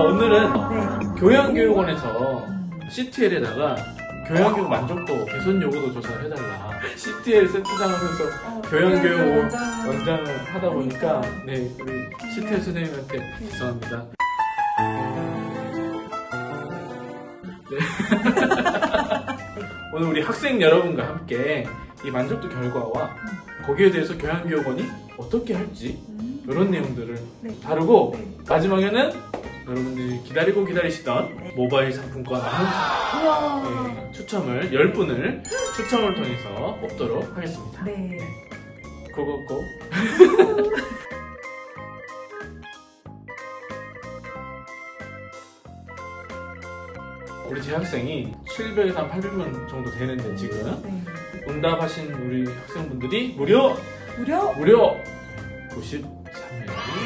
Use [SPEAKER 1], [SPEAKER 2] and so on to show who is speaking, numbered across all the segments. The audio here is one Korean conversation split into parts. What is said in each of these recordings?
[SPEAKER 1] 오늘은
[SPEAKER 2] 네.
[SPEAKER 1] 교양교육원에서 CTL에다가 교양교육 만족도 개선 요구도 조사를 해달라. CTL 세트장하면서 교양교육 원장을 하다 보니까 네, 우리 CTL 선생님한테 죄송합니다. 네. 오늘 우리 학생 여러분과 함께 이 만족도 결과와 거기에 대해서 교양교육원이 어떻게 할지 이런 내용들을 다루고 마지막에는 여러분들이 기다리고 기다리시던 모바일 상품권 나눔 추첨을 10분을 추첨을 통해서 뽑도록 하겠습니다.
[SPEAKER 2] 네.
[SPEAKER 1] 고고고. 우리 재학생이 700에서 한 800명 정도 되는데 지금 응답하신 우리 학생분들이 무려 93명.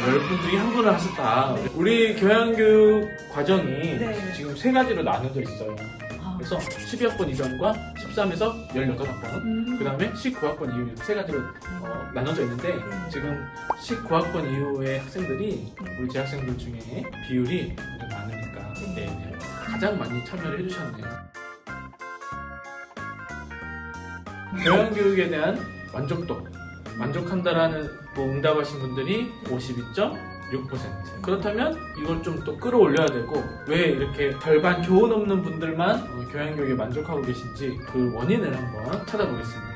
[SPEAKER 1] 10분 중에 한 분을 하셨다. 우리 교양교육 과정이 지금 세 가지로 나눠져 있어요. 그래서 12학번 이전과 13에서 18학번, 그 다음에 19학번 이후 세 가지로 나눠져 있는데 지금 19학번 이후의 학생들이 우리 재학생들 중에 비율이 많으니까 가장 많이 참여를 해주셨네요. 교양교육에 대한 만족도, 만족한다라는 응답하신 분들이 52.6%. 그렇다면 이걸 좀 또 끌어올려야 되고 왜 이렇게 절반 교훈 없는 분들만 교양교육에 만족하고 계신지 그 원인을 한번 찾아보겠습니다.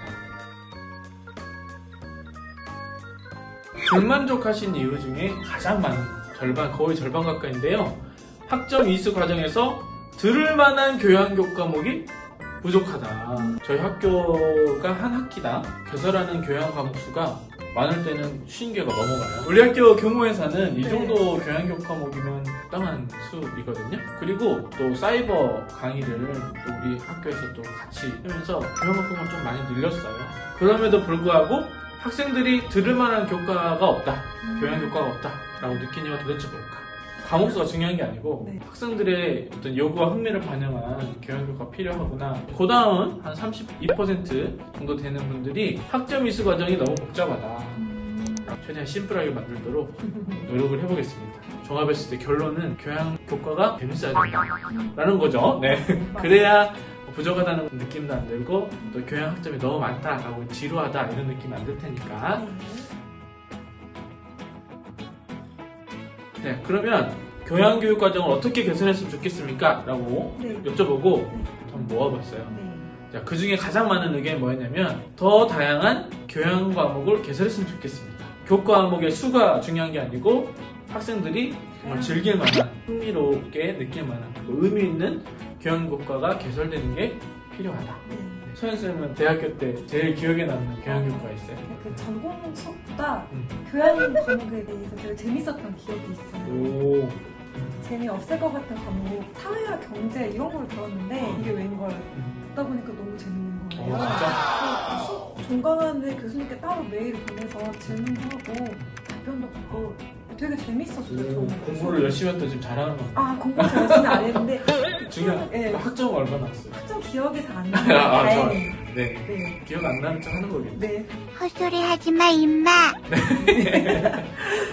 [SPEAKER 1] 불만족하신 이유 중에 가장 많은 거의 절반 가까이인데요. 학점 이수 과정에서 들을 만한 교양교육 과목이 부족하다. 저희 학교가 한 학기당 개설하는 교양 과목 수가 많을 때는 50개가 넘어가요. 우리 학교 교무회사는 이 정도 교양교육 과목이면 적당한 수이거든요. 그리고 또 사이버 강의를 또 우리 학교에서 또 같이 하면서 교양 과목을 좀 많이 늘렸어요. 그럼에도 불구하고 학생들이 들을 만한 교과가 없다, 교양 교과가 없다라고 느낀 이유가 도대체 뭘까? 과목수가 중요한 게 아니고 학생들의 어떤 요구와 흥미를 반영한 교양교육가 필요하구나. 그 다음 한 32% 정도 되는 분들이 학점 이수 과정이 너무 복잡하다. 최대한 심플하게 만들도록 노력을 해보겠습니다. 종합했을 때 결론은 교양교과가 재밌어야 된다라는 거죠. 네. 그래야 부족하다는 느낌도 안 들고 또 교양 학점이 너무 많다라고 지루하다 이런 느낌이 안 들 테니까. 네, 그러면 교양교육 과정을 어떻게 개선했으면 좋겠습니까? 라고 여쭤보고 한번 모아봤어요. 자, 그 중에 가장 많은 의견이 뭐였냐면 더 다양한 교양 과목을 개설했으면 좋겠습니다. 교과 과목의 수가 중요한 게 아니고 학생들이 정말 즐길 만한, 흥미롭게 느낄 만한, 의미 있는 교양 교과가 개설되는 게 필요하다. 소연쌤은 대학교 때 제일 기억에 남는 교양교과가 있어요?
[SPEAKER 2] 그 전공 수업보다 교양 과목에 대해서 되게 재밌었던 기억이 있어요. 재미없을 것 같은 과목, 사회와 경제 이런 걸 배웠는데 이게 웬 걸 듣다 보니까 너무 재밌는 거예요.
[SPEAKER 1] 진짜?
[SPEAKER 2] 수업 종강하는데 교수님께 따로 메일 보내서 질문도 하고 답변도 받고 되게 재밌었어요. 저는.
[SPEAKER 1] 공부를 열심히 했더니 지금 잘하는 거 같아요.
[SPEAKER 2] 공부 잘 열심히 안 했는데
[SPEAKER 1] 중요한 학점은 얼마 나왔어요?
[SPEAKER 2] 학점 기억이 잘 안 나요. 다행히.
[SPEAKER 1] 네. 기억 안 나는 척 하는 거겠네.
[SPEAKER 2] 네.
[SPEAKER 3] 헛소리 하지마 임마.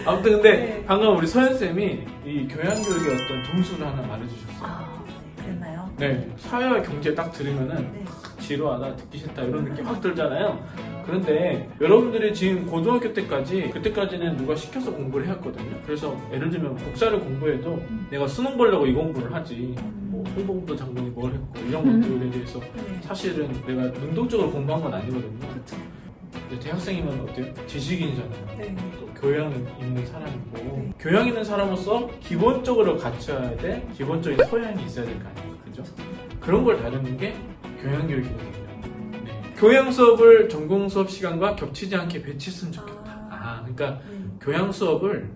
[SPEAKER 1] 아무튼 근데 방금 우리 서연쌤이 이 교양교육의 어떤 점수를 하나 말해주셨어요.
[SPEAKER 2] 그랬나요?
[SPEAKER 1] 네. 사회와 경제 딱 들으면은 지루하다, 듣기 싫다 이런 느낌 확 들잖아요. 그런데 여러분들이 지금 고등학교 그때까지는 누가 시켜서 공부를 해왔거든요. 그래서 예를 들면 복사를 공부해도 내가 수능 보려고 이 공부를 하지 뭐 홍범도 장군이 뭘 했고 이런 것들에 대해서 사실은 내가 능동적으로 공부한 건 아니거든요. 근데 대학생이면 어때요? 지식인이잖아요. 또 교양 있는 사람이고 교양 있는 사람으로서 기본적으로 갖춰야 될 기본적인 소양이 있어야 될 거 아니에요. 그죠? 그런 걸 다루는 게 교양교육이거든요. 교양 수업을 전공 수업 시간과 겹치지 않게 배치했으면 좋겠다. 그러니까 교양 수업을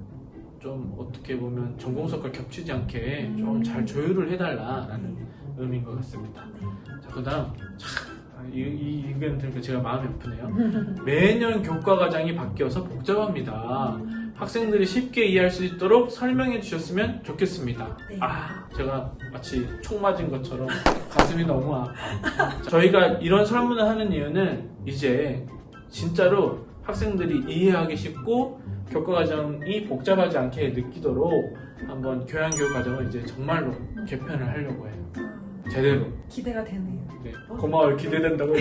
[SPEAKER 1] 좀 어떻게 보면 전공 수업과 겹치지 않게 좀 잘 조율을 해달라라는 의미인 것 같습니다. 자, 그다음 이 의견 들으니까 제가 마음이 아프네요. 매년 교과 과정이 바뀌어서 복잡합니다. 학생들이 쉽게 이해할 수 있도록 설명해 주셨으면 좋겠습니다. 제가 마치 총 맞은 것처럼 가슴이 너무 아파요. 저희가 이런 설문을 하는 이유는 이제 진짜로 학생들이 이해하기 쉽고 교과 과정이 복잡하지 않게 느끼도록 한번 교양교육 과정을 이제 정말로 개편을 하려고 해요. 제대로.
[SPEAKER 2] 기대가 되네요.
[SPEAKER 1] 네, 고마워요. 기대된다고.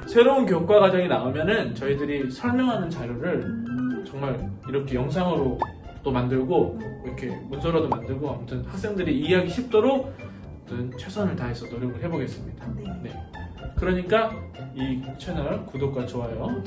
[SPEAKER 1] 새로운 교과 과정이 나오면은 저희들이 설명하는 자료를 정말 이렇게 영상으로 또 만들고 이렇게 문서로도 만들고 아무튼 학생들이 이해하기 쉽도록 아무튼 최선을 다해서 노력을 해보겠습니다. 네. 그러니까 이 채널 구독과 좋아요.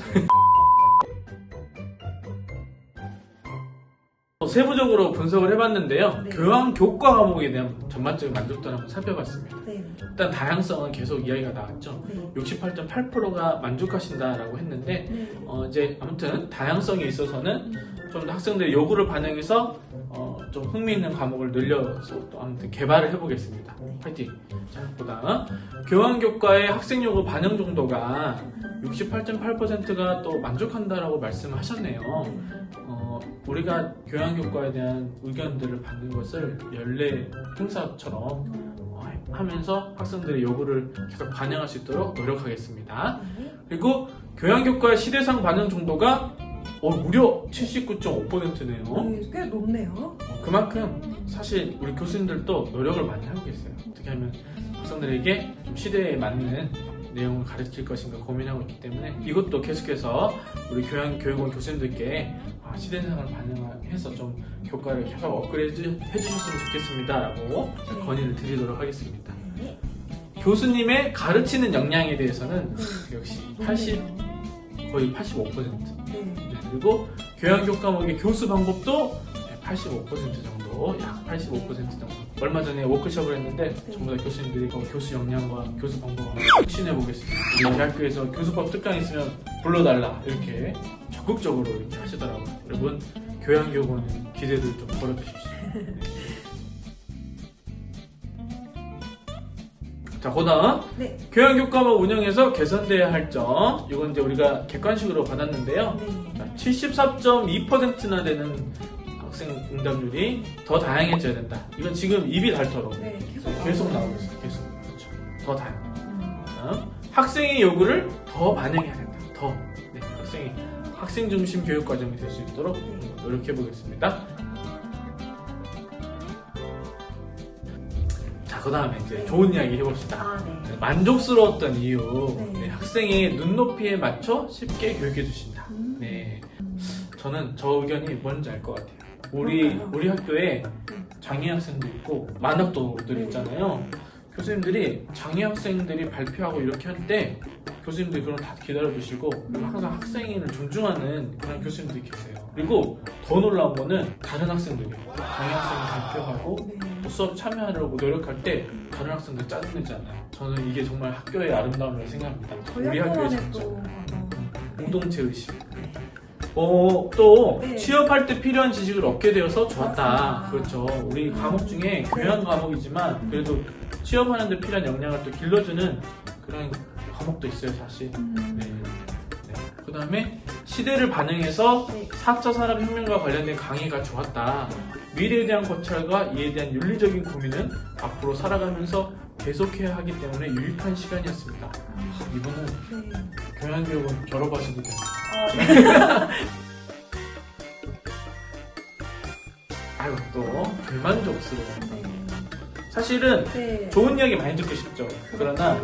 [SPEAKER 1] 세부적으로 분석을 해봤는데요.
[SPEAKER 2] 네.
[SPEAKER 1] 교양 교과 과목에 대한 전반적인 만족도를 한번 살펴봤습니다.
[SPEAKER 2] 네.
[SPEAKER 1] 일단 다양성은 계속 이야기가 나왔죠.
[SPEAKER 2] 네.
[SPEAKER 1] 68.8%가 만족하신다라고 했는데
[SPEAKER 2] 네.
[SPEAKER 1] 이제 아무튼 다양성에 있어서는 좀 더 학생들의 요구를 반영해서 좀 흥미있는 과목을 늘려서 또 아무튼 개발을 해보겠습니다. 파이팅! 자, 그다음 교환교과의 학생 요구 반영 정도가 68.8%가 또 만족한다라고 말씀하셨네요. 우리가 교환교과에 대한 의견들을 받는 것을 연례 행사처럼 하면서 학생들의 요구를 계속 반영할 수 있도록 노력하겠습니다. 그리고 교양교과의 시대상 반영 정도가 무려 79.5%네요.
[SPEAKER 2] 꽤 높네요.
[SPEAKER 1] 그만큼 사실 우리 교수님들도 노력을 많이 하고 계세요. 어떻게 하면 학생들에게 좀 시대에 맞는 내용을 가르칠 것인가 고민하고 있기 때문에 이것도 계속해서 우리 교육원 교수님들께 시대상을 반영해서 좀 교과를 계속 업그레이드 해주셨으면 좋겠습니다 라고 건의를 드리도록 하겠습니다. 교수님의 가르치는 역량에 대해서는 역시 거의 85%. 그리고 교양교과목의 교수 방법도 85% 정도, 약 85% 정도. 얼마 전에 워크숍을 했는데 전부 다 교수님들이 교수 역량과 교수 방법을 혁신해 보겠습니다. 우리 대학교에서 교수법 특강 있으면 불러달라 이렇게 적극적으로 이렇게 하시더라고요. 여러분 교양교육원은 기대를 좀 걸어주십시오. 자, 그다음 교양교과목 운영에서 개선돼야 할 점. 이건 이제 우리가 객관식으로 받았는데요. 74.2%나 되는 학생 응답률이 더 다양해져야 된다. 이건 지금 입이 닳도록 계속 나오고 있어요. 계속. 그렇죠. 더 다양. 학생의 요구를 더 반영해야 된다. 더. 학생 중심 교육 과정이 될 수 있도록 노력해 보겠습니다. 자, 그 다음에 이제 좋은 이야기 해봅시다. 만족스러웠던 이유. 학생의 눈높이에 맞춰 쉽게 교육해 주신다. 저는 저 의견이 뭔지 알 것 같아요. 우리 학교에 장애 학생도 있고 만학도들 있잖아요. 교수님들이 장애 학생들이 발표하고 이렇게 할 때 교수님들이 그런 다 기다려주시고 항상 학생을 존중하는 그런 교수님들이 계세요. 그리고 더 놀라운 거는 다른 학생들이 장애 학생이 발표하고 수업 참여하려고 노력할 때 다른 학생들 짜증내지 않아요. 저는 이게 정말 학교의 아름다움이라고 생각합니다. 우리 학교의 장점. 공동체 의식. 또 취업할 때 필요한 지식을 얻게 되어서 좋았다. 그렇죠. 우리 과목 중에 교양 과목이지만 그래도 취업하는 데 필요한 역량을 또 길러주는 그런 과목도 있어요, 사실. 그 다음에 시대를 반영해서 4차 산업혁명과 관련된 강의가 좋았다. 미래에 대한 고찰과 이에 대한 윤리적인 고민은 앞으로 살아가면서 계속해야 하기 때문에 유익한 시간이었습니다. 이분은 교양교육은 졸업하셔도 됩니다. 아유, 또 불만족스러워. 사실은 좋은 이야기 많이 듣고 싶죠. 그러나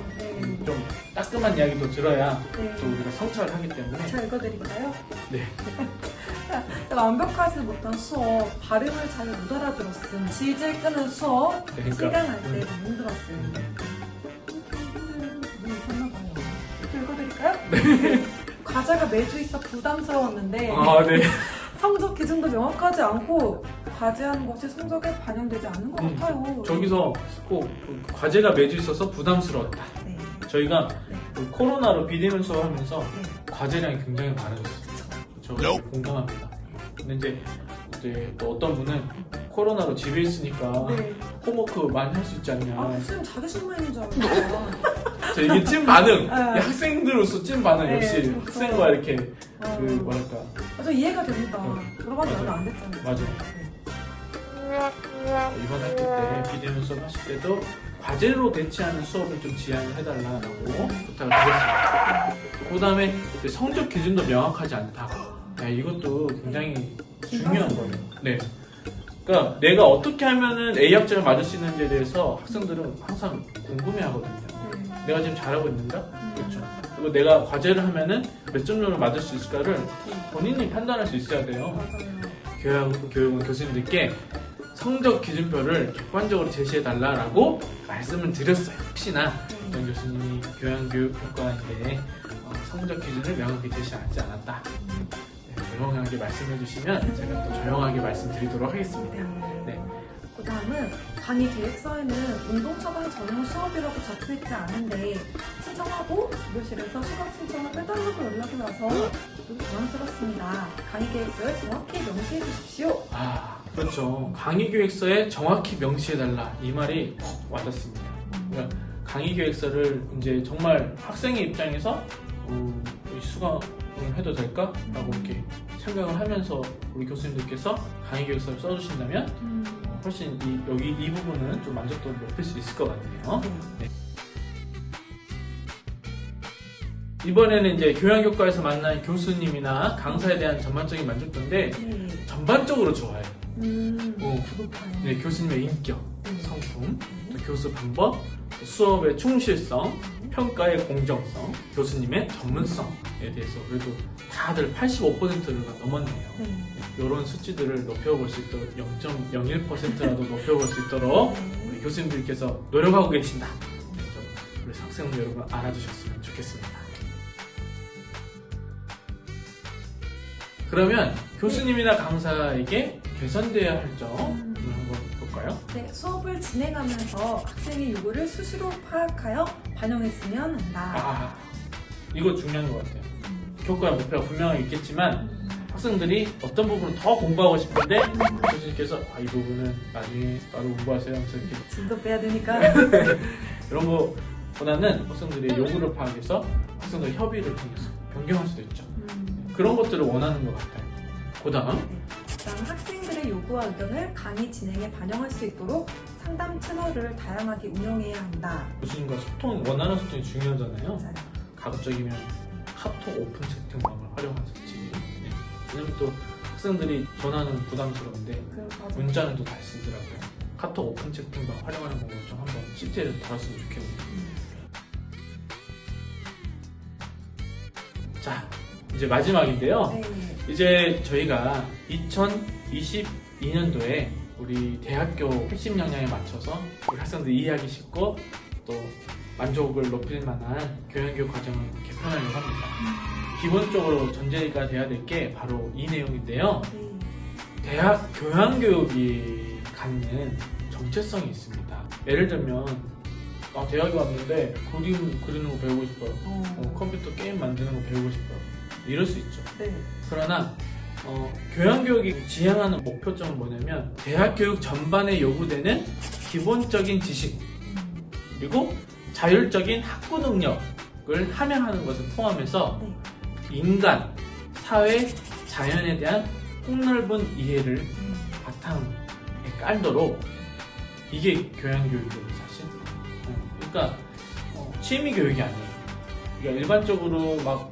[SPEAKER 1] 좀 따끔한 이야기도 들어야 또 우리가 성찰을 하기 때문에.
[SPEAKER 2] 잘 읽어드릴까요?
[SPEAKER 1] 네.
[SPEAKER 2] 완벽하지 못한 수업, 발음을 잘 못 알아들었음, 질질 끄는 수업, 시간 할 때 너무 힘들었음. 너무 있었나봐요. 또 읽어드릴까요? 과제가 매주 있어 부담스러웠는데 성적 기준도 명확하지 않고 과제하는 것이 성적에 반영되지 않는 것 같아요.
[SPEAKER 1] 저기서 꼭 과제가 매주 있어서 부담스러웠다. 저희가 코로나로 비대면 수업하면서 과제량이 굉장히 많아졌어요. 저 공감합니다. 근데 이제 또 어떤 분은 코로나로 집에 있으니까 홈워크 많이 할 수 있지 않냐.
[SPEAKER 2] 교수님 자기 실망인 줄 알았어요.
[SPEAKER 1] 이게 찐 반응. 학생들로서 찐 반응. 역시 학생과 이렇게 뭐랄까.
[SPEAKER 2] 맞아, 이해가 됩니다. 졸업한 지 얼마 안 됐잖아요.
[SPEAKER 1] 맞아. 이번 학기 때 비대면 수업 하실 때도 과제로 대체하는 수업을 좀 지향을 해달라고 부탁을 드렸습니다. 그 다음에 성적 기준도 명확하지 않다. 네, 이것도 굉장히 중요한
[SPEAKER 2] 기본적으로.
[SPEAKER 1] 거예요. 네. 그러니까 내가 어떻게 하면은 A 학점을 맞을 수 있는지에 대해서 학생들은 항상 궁금해하거든요.
[SPEAKER 2] 네.
[SPEAKER 1] 내가 지금 잘하고 있는가? 그렇죠. 그리고 내가 과제를 하면은 몇 점 정도 맞을 수 있을까를 본인이 판단할 수 있어야 돼요.
[SPEAKER 2] 맞아요.
[SPEAKER 1] 교육은 교수님들께 성적 기준표를 객관적으로 제시해달라고 말씀을 드렸어요. 혹시나 전 교수님이 교양교육 효과인데 성적 기준을 명확히 제시하지 않았다. 네, 조용하게 말씀해 주시면 제가 또 조용하게 말씀드리도록 하겠습니다. 네.
[SPEAKER 2] 그 다음은 강의 계획서에는 운동 처방 전용 수업이라고 적혀있지 않은데 신청하고 교실에서 수강 신청을 빼달라고 연락이 와서 좀 당황스럽습니다. 강의 계획서에 정확히 명시해 주십시오.
[SPEAKER 1] 아, 그렇죠. 강의 계획서에 정확히 명시해달라. 이 말이 콕 와닿습니다. 그러니까 강의 계획서를 이제 정말 학생의 입장에서 수강을 해도 될까? 라고 이렇게 생각을 하면서 우리 교수님들께서 강의 계획서를 써주신다면 훨씬 이 부분은 좀 만족도를 높일 수 있을 것 같네요. 네. 이번에는 이제 교양교과에서 만난 교수님이나 강사에 대한 전반적인 만족도인데 전반적으로 좋아요.
[SPEAKER 2] 부족하네.
[SPEAKER 1] 네, 교수님의 인격, 성품, 또 교수 방법, 수업의 충실성, 평가의 공정성, 교수님의 전문성에 대해서 그래도 다들 85%가 넘었네요. 이런 수치들을 높여볼 수 있도록 0.01%라도 높여볼 수 있도록 우리 교수님들께서 노력하고 계신다. 우리 학생들 여러분 알아주셨으면 좋겠습니다. 그러면 교수님이나 강사에게 개선되어야 할 점을 한번 볼까요?
[SPEAKER 2] 네, 수업을 진행하면서 학생의 요구를 수시로 파악하여 반영했으면 한다.
[SPEAKER 1] 아, 이거 중요한 것 같아요. 교과의 목표가 분명히 있겠지만 학생들이 어떤 부분을 더 공부하고 싶은데 교수님께서 이 부분은 나중에 따로 공부하세요 하면서 이렇게
[SPEAKER 2] 진도 빼야 되니까.
[SPEAKER 1] 이런 거보다는 학생들의 요구를 파악해서 학생들 협의를 통해서 변경할 수도 있죠. 그런 것들을 원하는 것 같아요. 그 다음
[SPEAKER 2] 학생들의 요구와 의견을 강의 진행에 반영할 수 있도록 상담 채널을 다양하게 운영해야 한다.
[SPEAKER 1] 교수님과 원하는 소통이 중요하잖아요.
[SPEAKER 2] 맞아요.
[SPEAKER 1] 가급적이면 카톡 오픈 채팅방을 활용하실지. 네. 왜냐면 또 학생들이 전화는 부담스러운데
[SPEAKER 2] 맞아요.
[SPEAKER 1] 문자는 또 잘 쓰더라고요. 카톡 오픈 채팅방 활용하는 방법을 좀 한번 실제로 다뤘으면 좋겠네요. 자, 이제 마지막인데요.
[SPEAKER 2] 네.
[SPEAKER 1] 이제 저희가 2022년도에 우리 대학교 핵심 역량에 맞춰서 우리 학생들이 이해하기 쉽고 또 만족을 높일 만한 교양교육 과정을 개편하려고 합니다. 기본적으로 전제가 돼야 될 게 바로 이 내용인데요. 대학 교양교육이 갖는 정체성이 있습니다. 예를 들면 대학에 왔는데 그림 그리는 거 배우고 싶어요. 컴퓨터 게임 만드는 거 배우고 싶어요. 이럴 수 있죠.
[SPEAKER 2] 네.
[SPEAKER 1] 그러나 교양교육이 지향하는 목표점은 뭐냐면 대학교육 전반에 요구되는 기본적인 지식 그리고 자율적인 학구 능력을 함양하는 것을 포함해서 인간, 사회, 자연에 대한 폭넓은 이해를 바탕에 깔도록 이게 교양교육이거든요, 사실. 그러니까 취미 교육이 아니에요. 그러니까 일반적으로 막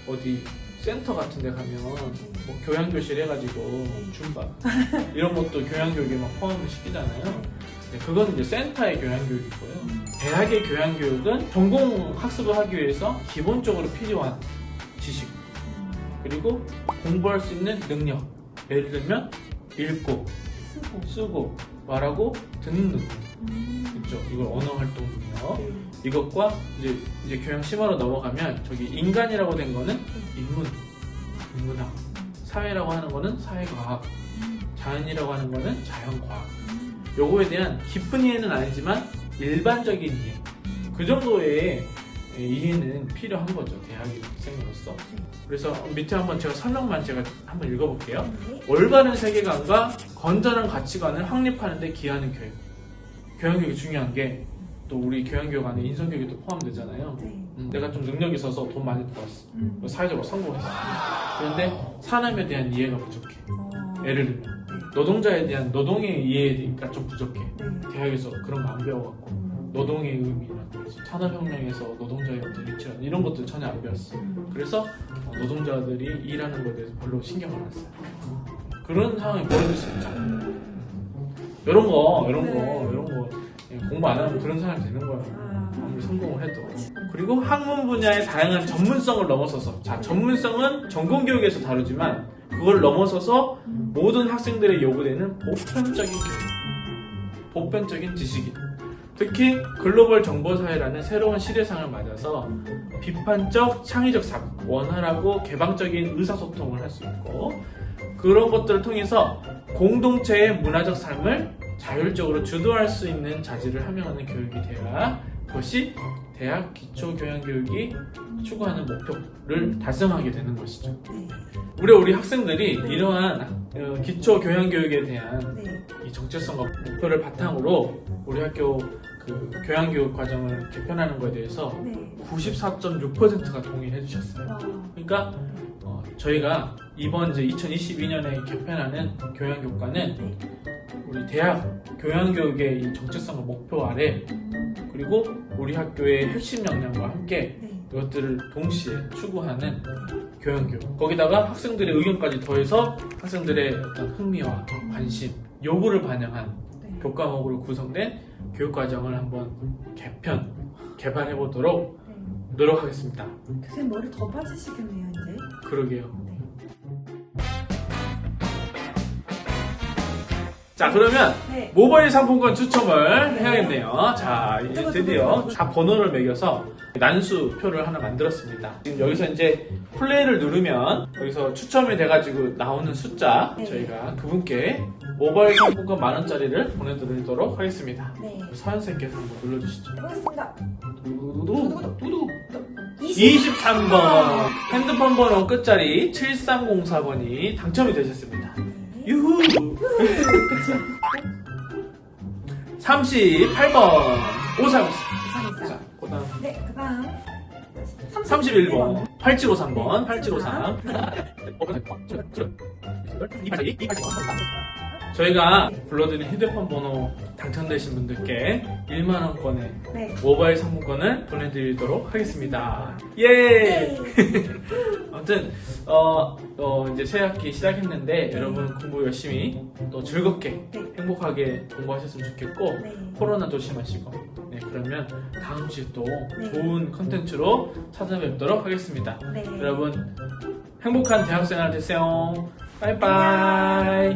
[SPEAKER 1] 어디 센터 같은 데 가면 뭐 교양교실 해가지고 줌바 이런 것도 교양교육에 막 포함을 시키잖아요. 네, 그건 이제 센터의 교양교육이고요. 대학의 교양교육은 전공 학습을 하기 위해서 기본적으로 필요한 지식 그리고 공부할 수 있는 능력, 예를 들면 읽고 쓰고 말하고 듣는 능력, 그렇죠? 이걸 언어 활동 능력. 이것과 이제 교양 심화로 넘어가면 저기 인간이라고 된 거는 인문학, 사회라고 하는 거는 사회과학, 자연이라고 하는 거는 자연과학. 요거에 대한 깊은 이해는 아니지만 일반적인 이해, 그 정도의 이해는 필요한 거죠, 대학생으로서. 그래서 밑에 한번 제가 설명만 제가 한번 읽어볼게요. 올바른 세계관과 건전한 가치관을 확립하는 데 기하는 교육. 교양교육이 중요한 게 또 우리 교양교육 안에 인성교육이 또 포함되잖아요. 내가 좀 능력이 있어서 돈 많이 벌었어. 사회적으로 성공했어. 그런데 사람에 대한 이해가 부족해. 예를 들면 노동자에 대한 노동의 이해가 좀 부족해. 대학에서 그런 거 안 배워갖고 노동의 의미라든지 산업혁명에서 노동자의 어떤 위치나 이런 것들 전혀 안 배웠어. 그래서 노동자들이 일하는 것에 대해서 별로 신경을 안 써요. 그런 상황이 벌어질 수 있죠. 이런 거 공부 안 하면 그런 상황이 되는 거야. 아무리 성공을 해도. 그리고 학문 분야의 다양한 전문성을 넘어서서, 자, 전문성은 전공 교육에서 다루지만 그걸 넘어서서 모든 학생들의 요구되는 보편적인 교육, 보편적인 지식인. 특히 글로벌 정보사회라는 새로운 시대상을 맞아서 비판적, 창의적 사고, 원활하고 개방적인 의사소통을 할 수 있고, 그런 것들을 통해서 공동체의 문화적 삶을 자율적으로 주도할 수 있는 자질을 함양하는 교육이 돼야 그것이 대학 기초교양교육이 추구하는 목표를 달성하게 되는 것이죠. 우리 학생들이 이러한 기초교양교육에 대한 이 정체성과 목표를 바탕으로 우리 학교 그 교양교육 과정을 개편하는 것에 대해서 94.6%가 동의해 주셨어요. 그러니까 저희가 이번 이제 2022년에 개편하는 교양교과는 우리 대학 교양교육의 이 정체성과 목표 아래, 그리고 우리 학교의 핵심 역량과 함께 이것들을 동시에 추구하는 교양교육, 거기다가 학생들의 의견까지 더해서 학생들의 어떤 흥미와 관심, 요구를 반영한 교과목으로 구성된 교육과정을 한번 개발해보도록 노력하겠습니다.
[SPEAKER 2] 교수님 머리 더 빠지시겠네요, 이제.
[SPEAKER 1] 그러게요. 자, 그러면 모바일 상품권 추첨을 해야겠네요. 자, 이제 드디어 다 번호를 매겨서 난수표를 하나 만들었습니다. 지금 여기서 이제 플레이를 누르면 여기서 추첨이 돼가지고 나오는 숫자, 저희가 그분께 모바일 상품권 10,000원짜리를 보내드리도록 하겠습니다. 서현쌤께서 한번 눌러주시죠.
[SPEAKER 2] 해보겠습니다.
[SPEAKER 1] 두두두두 23번 핸드폰 번호 끝자리 7304번이 당첨이 되셨습니다. 유후. 38번 오사무씨. 자, 그다음.
[SPEAKER 2] 네, 그다음
[SPEAKER 1] 31번 8753번 8753. 저희가 불러드린 휴대폰 번호 당첨되신 분들께 10,000원권의 모바일 상품권을 보내드리도록 하겠습니다. 예! 아무튼 이제 새 학기 시작했는데 여러분 공부 열심히 또 즐겁게 행복하게 공부하셨으면 좋겠고, 코로나 조심하시고, 그러면 다음 주에 또 좋은 컨텐츠로 찾아뵙도록 하겠습니다. 여러분 행복한 대학생활 되세요. 바이바이.